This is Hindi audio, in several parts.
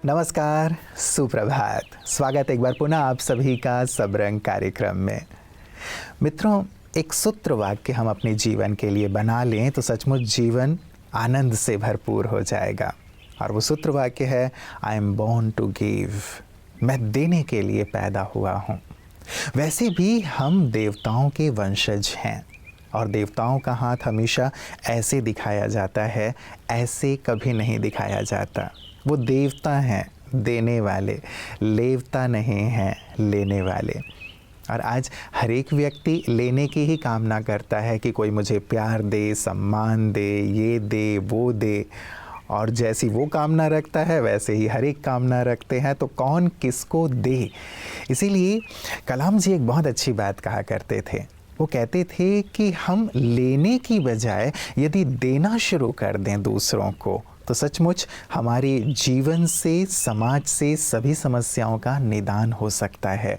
नमस्कार, सुप्रभात। स्वागत एक बार पुनः आप सभी का सब रंग कार्यक्रम में। मित्रों, एक सूत्र वाक्य हम अपने जीवन के लिए बना लें तो सचमुच जीवन आनंद से भरपूर हो जाएगा। और वो सूत्र वाक्य है, I am born to give. मैं देने के लिए पैदा हुआ हूँ। वैसे भी हम देवताओं के वंशज हैं और देवताओं का हाथ हमेशा ऐसे दिखाया जाता है, ऐसे कभी नहीं दिखाया जाता। वो देवता हैं देने वाले, लेवता नहीं हैं लेने वाले। और आज हर एक व्यक्ति लेने की ही कामना करता है कि कोई मुझे प्यार दे, सम्मान दे, ये दे, वो दे। और जैसी वो कामना रखता है वैसे ही हर एक कामना रखते हैं, तो कौन किसको दे। इसीलिए कलाम जी एक बहुत अच्छी बात कहा करते थे। वो कहते थे कि हम लेने की बजाय यदि देना शुरू कर दें दूसरों को तो सचमुच हमारे जीवन से, समाज से सभी समस्याओं का निदान हो सकता है।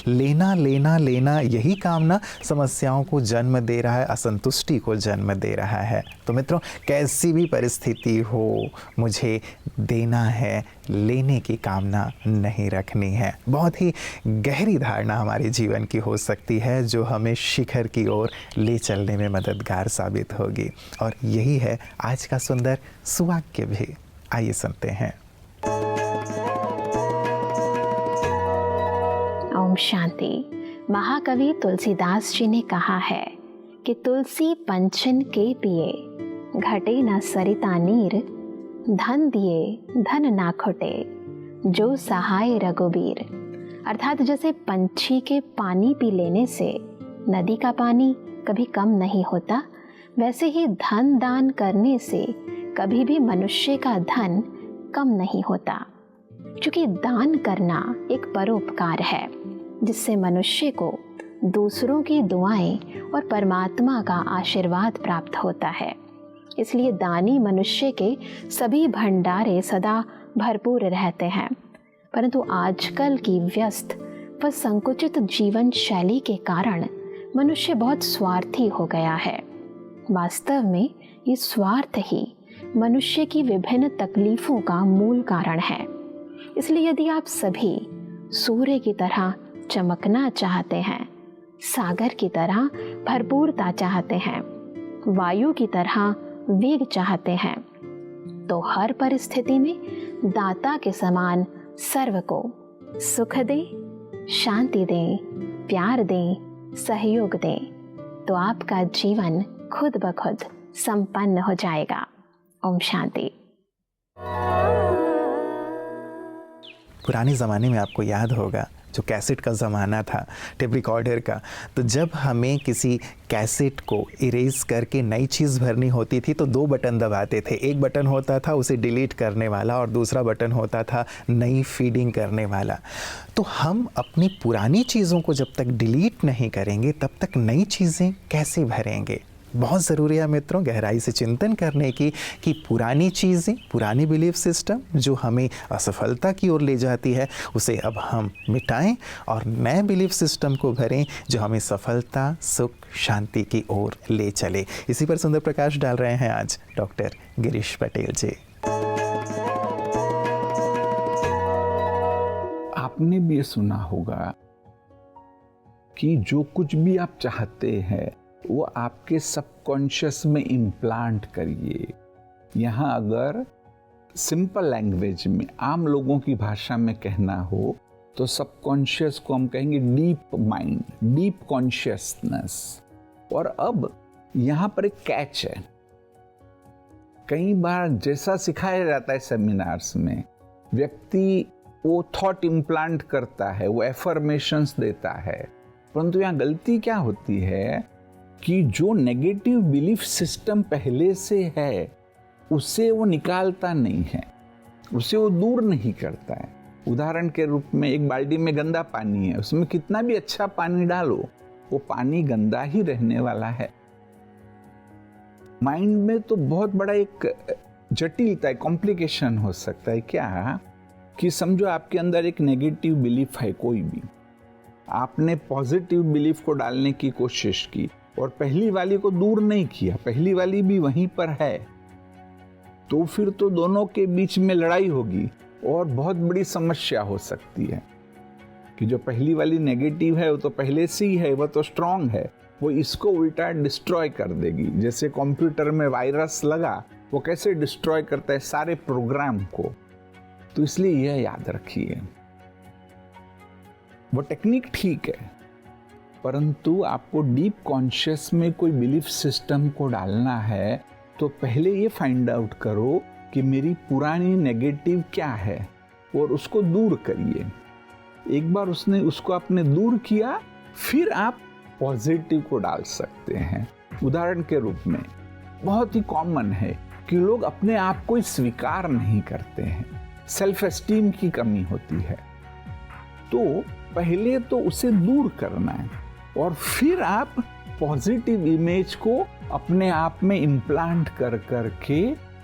लेना लेना लेना यही कामना समस्याओं को जन्म दे रहा है, असंतुष्टि को जन्म दे रहा है। तो मित्रों, कैसी भी परिस्थिति हो, मुझे देना है, लेने की कामना नहीं रखनी है। बहुत ही गहरी धारणा हमारे जीवन की हो सकती है जो हमें शिखर की ओर ले चलने में मददगार साबित होगी। और यही है आज का सुंदर सुवाक्य भी। आइए सुनते हैं। ओम शांति। महाकवि तुलसीदास जी ने कहा है कि तुलसी पंचन के पिए, घटे न सरिता नीर, धन दिए धन ना खुटे, जो सहाय रघुबीर। अर्थात जैसे पंछी के पानी पी लेने से नदी का पानी कभी कम नहीं होता, वैसे ही धन दान करने से कभी भी मनुष्य का धन कम नहीं होता। क्योंकि दान करना एक परोपकार है जिससे मनुष्य को दूसरों की दुआएं और परमात्मा का आशीर्वाद प्राप्त होता है। इसलिए दानी मनुष्य के सभी भंडारे सदा भरपूर रहते हैं। परंतु आजकल की व्यस्त व संकुचित जीवन शैली के कारण मनुष्य बहुत स्वार्थी हो गया है। वास्तव में ये स्वार्थ ही मनुष्य की विभिन्न तकलीफों का मूल कारण है। इसलिए यदि आप सभी सूर्य की तरह चमकना चाहते हैं, सागर की तरह भरपूरता चाहते हैं, वायु की तरह वेग चाहते हैं, तो हर परिस्थिति में दाता के समान सर्व को सुख दे, शांति दे, प्यार दे, सहयोग दे, तो आपका जीवन खुद ब खुद संपन्न हो जाएगा। ओम शांति। पुराने ज़माने में आपको याद होगा जो कैसेट का ज़माना था, टेप रिकॉर्डर का, तो जब हमें किसी कैसेट को इरेज करके नई चीज़ भरनी होती थी तो दो बटन दबाते थे। एक बटन होता था उसे डिलीट करने वाला और दूसरा बटन होता था नई फीडिंग करने वाला। तो हम अपनी पुरानी चीज़ों को जब तक डिलीट नहीं करेंगे तब तक नई चीज़ें कैसे भरेंगे। बहुत ज़रूरी है मित्रों गहराई से चिंतन करने की कि पुरानी चीज़ें, पुरानी बिलीफ सिस्टम जो हमें असफलता की ओर ले जाती है उसे अब हम मिटाएं और नए बिलीफ सिस्टम को भरें जो हमें सफलता, सुख, शांति की ओर ले चले। इसी पर सुंदर प्रकाश डाल रहे हैं आज डॉक्टर गिरीश पटेल जी। आपने भी ये सुना होगा कि जो कुछ भी आप चाहते हैं वो आपके सबकॉन्शियस में इम्प्लांट करिए। यहाँ अगर सिंपल लैंग्वेज में, आम लोगों की भाषा में कहना हो तो सबकॉन्शियस को हम कहेंगे डीप माइंड, डीप कॉन्शियसनेस। और अब यहाँ पर एक कैच है। कई बार जैसा सिखाया जाता है सेमिनार्स में, व्यक्ति वो थॉट इम्प्लांट करता है, वो एफर्मेशंस देता है, परंतु यहाँ गलती क्या होती है कि जो नेगेटिव बिलीफ सिस्टम पहले से है उसे वो निकालता नहीं है, उसे वो दूर नहीं करता है। उदाहरण के रूप में एक बाल्टी में गंदा पानी है, उसमें कितना भी अच्छा पानी डालो वो पानी गंदा ही रहने वाला है। माइंड में तो बहुत बड़ा एक जटिलता है, कॉम्प्लिकेशन हो सकता है। क्या कि समझो आपके अंदर एक नेगेटिव बिलीफ है, कोई भी आपने पॉजिटिव बिलीफ को डालने की कोशिश की और पहली वाली को दूर नहीं किया, पहली वाली भी वहीं पर है, तो फिर तो दोनों के बीच में लड़ाई होगी और बहुत बड़ी समस्या हो सकती है कि जो पहली वाली नेगेटिव है वो तो पहले से ही है, वो तो स्ट्रांग है, वो इसको उल्टा डिस्ट्रॉय कर देगी। जैसे कंप्यूटर में वायरस लगा, वो कैसे डिस्ट्रॉय करता है सारे प्रोग्राम को। तो इसलिए यह याद रखिए, वो टेक्निक ठीक है, परंतु आपको डीप कॉन्शियस में कोई बिलीफ सिस्टम को डालना है तो पहले ये फाइंड आउट करो कि मेरी पुरानी नेगेटिव क्या है और उसको दूर करिए। एक बार उसको आपने दूर किया, फिर आप पॉजिटिव को डाल सकते हैं। उदाहरण के रूप में बहुत ही कॉमन है कि लोग अपने आप को स्वीकार नहीं करते हैं, सेल्फ एस्टीम की कमी होती है। तो पहले तो उसे दूर करना है और फिर आप पॉजिटिव इमेज को अपने आप में इम्प्लांट कर करके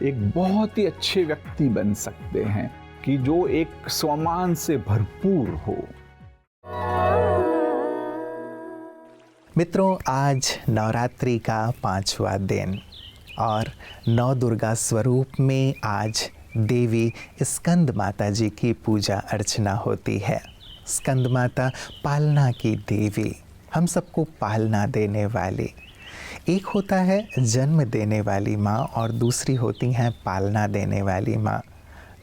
एक बहुत ही अच्छे व्यक्ति बन सकते हैं कि जो एक सम्मान से भरपूर हो। मित्रों, आज नवरात्रि का 5वां दिन और नौ दुर्गा स्वरूप में आज देवी स्कंद माता जी की पूजा अर्चना होती है। स्कंद माता पालना की देवी, हम सबको पालना देने वाली। एक होता है जन्म देने वाली माँ और दूसरी होती हैं पालना देने वाली माँ।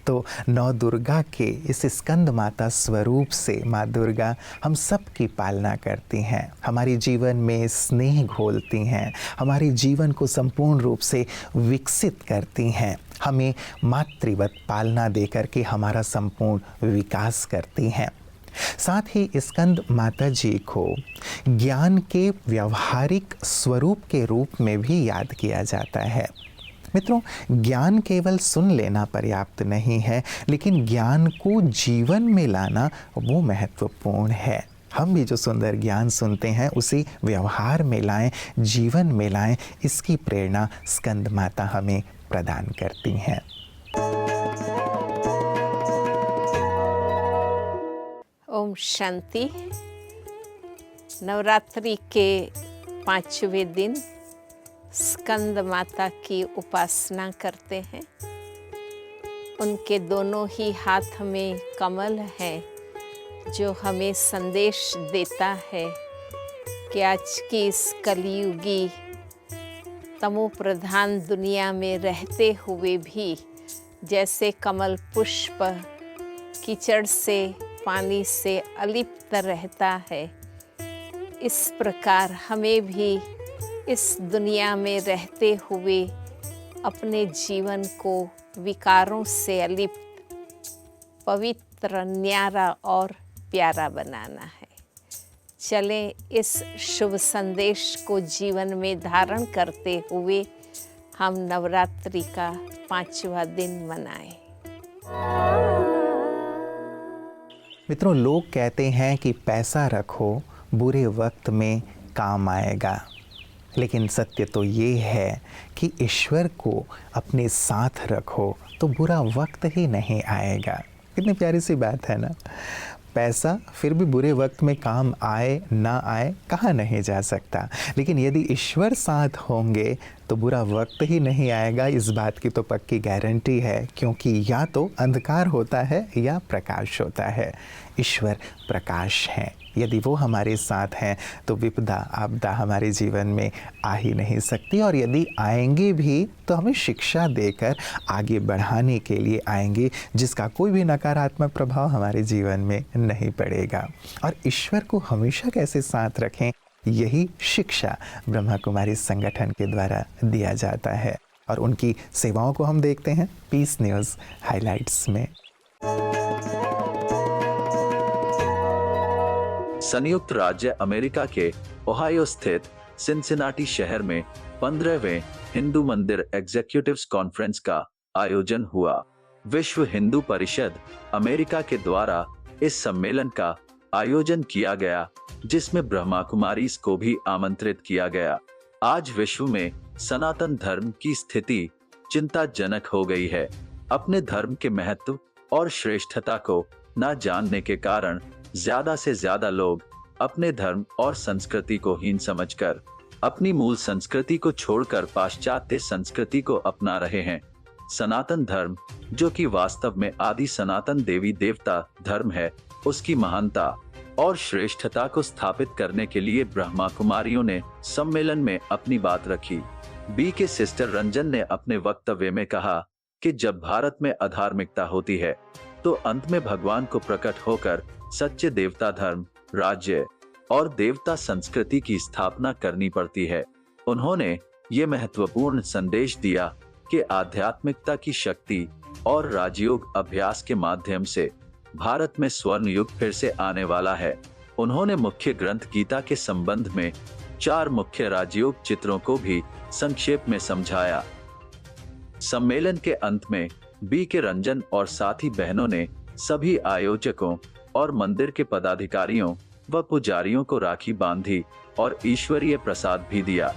तो नौ दुर्गा के इस स्कंद माता स्वरूप से माँ दुर्गा हम सब की पालना करती हैं, हमारी जीवन में स्नेह घोलती हैं, हमारे जीवन को संपूर्ण रूप से विकसित करती हैं, हमें मातृवत पालना देकर के हमारा संपूर्ण विकास करती हैं। साथ ही स्कंद माता जी को ज्ञान के व्यवहारिक स्वरूप के रूप में भी याद किया जाता है। मित्रों, ज्ञान केवल सुन लेना पर्याप्त नहीं है, लेकिन ज्ञान को जीवन में लाना वो महत्वपूर्ण है। हम भी जो सुंदर ज्ञान सुनते हैं उसे व्यवहार में लाएं, जीवन में लाएं, इसकी प्रेरणा स्कंद माता हमें प्रदान करती हैं। ओम शांति। नवरात्रि के 5वें दिन स्कंद माता की उपासना करते हैं। उनके दोनों ही हाथ में कमल है जो हमें संदेश देता है कि आज की इस कलियुगी तमो प्रधान दुनिया में रहते हुए भी जैसे कमल पुष्प कीचड़ से, पानी से अलिप्त रहता है, इस प्रकार हमें भी इस दुनिया में रहते हुए अपने जीवन को विकारों से अलिप्त, पवित्र, न्यारा और प्यारा बनाना है। चलें इस शुभ संदेश को जीवन में धारण करते हुए हम नवरात्रि का 5वां दिन मनाएं। मित्रों, लोग कहते हैं कि पैसा रखो बुरे वक्त में काम आएगा, लेकिन सत्य तो ये है कि ईश्वर को अपने साथ रखो तो बुरा वक्त ही नहीं आएगा। कितनी प्यारी सी बात है ना। पैसा फिर भी बुरे वक्त में काम आए ना आए कहा नहीं जा सकता, लेकिन यदि ईश्वर साथ होंगे तो बुरा वक्त ही नहीं आएगा, इस बात की तो पक्की गारंटी है। क्योंकि या तो अंधकार होता है या प्रकाश होता है। ईश्वर प्रकाश हैं, यदि वो हमारे साथ हैं तो विपदा आपदा हमारे जीवन में आ ही नहीं सकती, और यदि आएंगे भी तो हमें शिक्षा देकर आगे बढ़ाने के लिए आएंगे, जिसका कोई भी नकारात्मक प्रभाव हमारे जीवन में नहीं पड़ेगा। और ईश्वर को हमेशा कैसे साथ रखें, यही शिक्षा ब्रह्मा कुमारी संगठन के द्वारा दिया जाता है। और उनकी सेवाओं को हम देखते हैं पीस न्यूज़ हाइलाइट्स में। संयुक्त राज्य अमेरिका के ओहायो स्थित सिनसिनाटी शहर में 15वें हिंदू मंदिर एग्जीक्यूटिव्स कॉन्फ्रेंस का आयोजन हुआ। विश्व हिंदू परिषद अमेरिका के द्वारा इस सम्मेलन का आयोजन किया गया, जिसमें ब्रह्मा कुमारीज को भी आमंत्रित किया गया। आज विश्व में सनातन धर्म की स्थिति चिंताजनक हो गई है। अपने धर्म के महत्व और श्रेष्ठता को न जानने के कारण ज्यादा से ज्यादा लोग अपने धर्म और संस्कृति को हीन समझकर अपनी मूल संस्कृति को छोड़कर पाश्चात्य संस्कृति को अपना रहे हैं। सनातन धर्म जो कि वास्तव में आदि सनातन देवी देवता धर्म है, उसकी महानता और श्रेष्ठता को स्थापित करने के लिए ब्रह्मा कुमारियों ने सम्मेलन में अपनी बात रखी। बी के सिस्टर रंजन ने अपने वक्तव्य में कहा कि जब भारत में अधार्मिकता होती है तो अंत में भगवान को प्रकट होकर सच्चे देवता धर्म, राज्य और देवता संस्कृति की स्थापना करनी पड़ती है। उन्होंने ये महत्वपूर्ण संदेश दिया कि आध्यात्मिकता की शक्ति और राजयोग अभ्यास के माध्यम से भारत में स्वर्ण युग फिर से आने वाला है। उन्होंने मुख्य ग्रंथ गीता के संबंध में 4 मुख्य राजयोग चित्रों को भी संक्षेप में समझाया। सम्मेलन के अंत में बी के रंजन और साथी बहनों ने सभी आयोजकों और मंदिर के पदाधिकारियों व पुजारियों को राखी बांधी और ईश्वरीय प्रसाद भी दिया।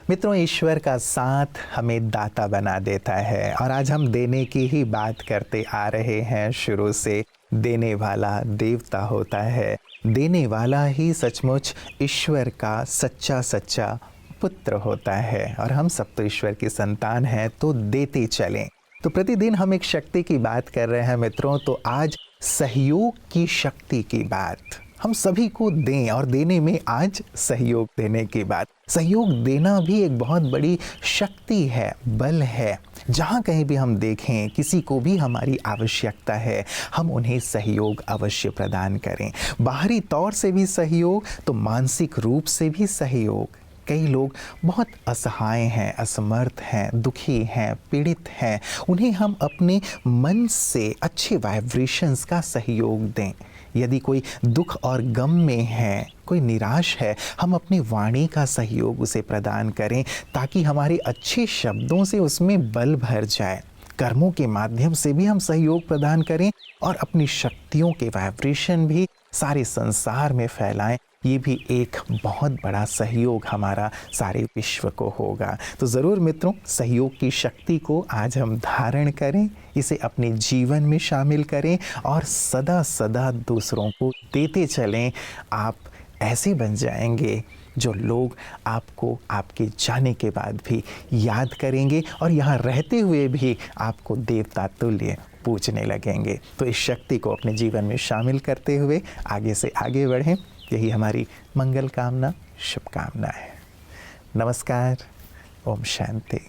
मित्रों, ईश्वर का साथ हमें दाता बना देता है और आज हम देने की ही बात करते आ रहे हैं। शुरू से देने वाला देवता होता है, देने वाला ही सचमुच ईश्वर का सच्चा पुत्र होता है और हम सब तो ईश्वर की संतान हैं, तो देते चलें। तो प्रतिदिन हम एक शक्ति की बात कर रहे हैं मित्रों, तो आज सहयोग की शक्ति की बात हम सभी को दें और देने में आज सहयोग देने की बात। सहयोग देना भी एक बहुत बड़ी शक्ति है, बल है। जहाँ कहीं भी हम देखें किसी को भी हमारी आवश्यकता है, हम उन्हें सहयोग अवश्य प्रदान करें। बाहरी तौर से भी सहयोग तो मानसिक रूप से भी सहयोग। कई लोग बहुत असहाय हैं, असमर्थ हैं, दुखी हैं, पीड़ित हैं, उन्हें हम अपने मन से अच्छे वाइब्रेशंस का सहयोग दें। यदि कोई दुख और गम में है, कोई निराश है, हम अपनी वाणी का सहयोग उसे प्रदान करें ताकि हमारे अच्छे शब्दों से उसमें बल भर जाए। कर्मों के माध्यम से भी हम सहयोग प्रदान करें और अपनी शक्तियों के वाइब्रेशन भी सारे संसार में फैलाएं। ये भी एक बहुत बड़ा सहयोग हमारा सारे विश्व को होगा। तो ज़रूर मित्रों, सहयोग की शक्ति को आज हम धारण करें, इसे अपने जीवन में शामिल करें और सदा सदा दूसरों को देते चलें। आप ऐसे बन जाएंगे जो लोग आपको आपके जाने के बाद भी याद करेंगे और यहाँ रहते हुए भी आपको देवता तुल्य पूजने लगेंगे। तो इस शक्ति को अपने जीवन में शामिल करते हुए आगे से आगे बढ़ें, यही हमारी मंगल कामना, शुभकामना है। नमस्कार, ओम शांति।